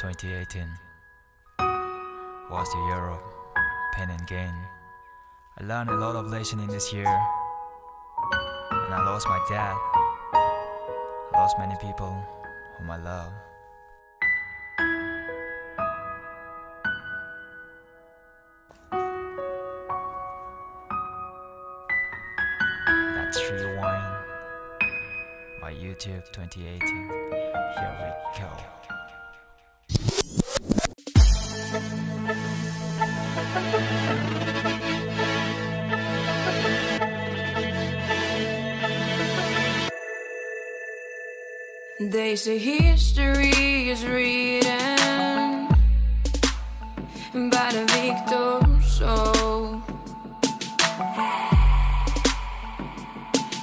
2018 was the year of pain and gain. I learned a lot of lessons in this year, and I lost my dad. I lost many people whom I love. Let's rewind by YouTube 2018. Here we go. They say history is written by the victor, so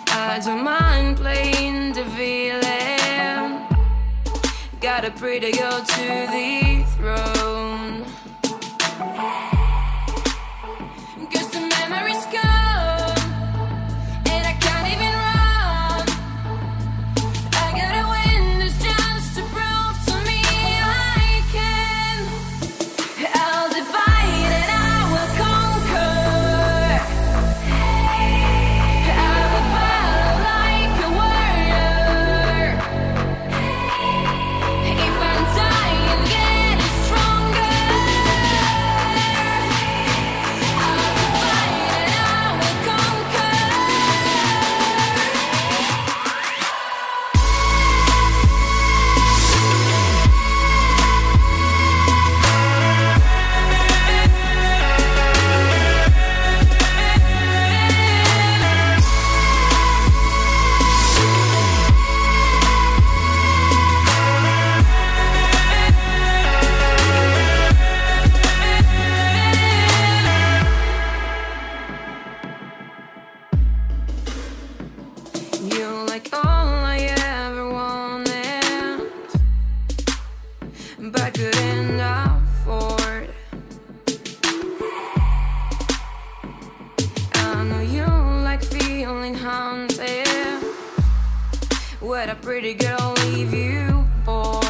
I don't mind playing the villain. Got a pretty girl to the throne. 'Cause the memories come and I can't even run. I gotta win this chance to prove to me I can. I'll divide and I will conquer. I will battle like a warrior. If I'm dying, getting stronger. I'll divide and I will conquer. You're like all I ever wanted, but couldn't afford. I know you like feeling haunted. What a pretty girl leave you for.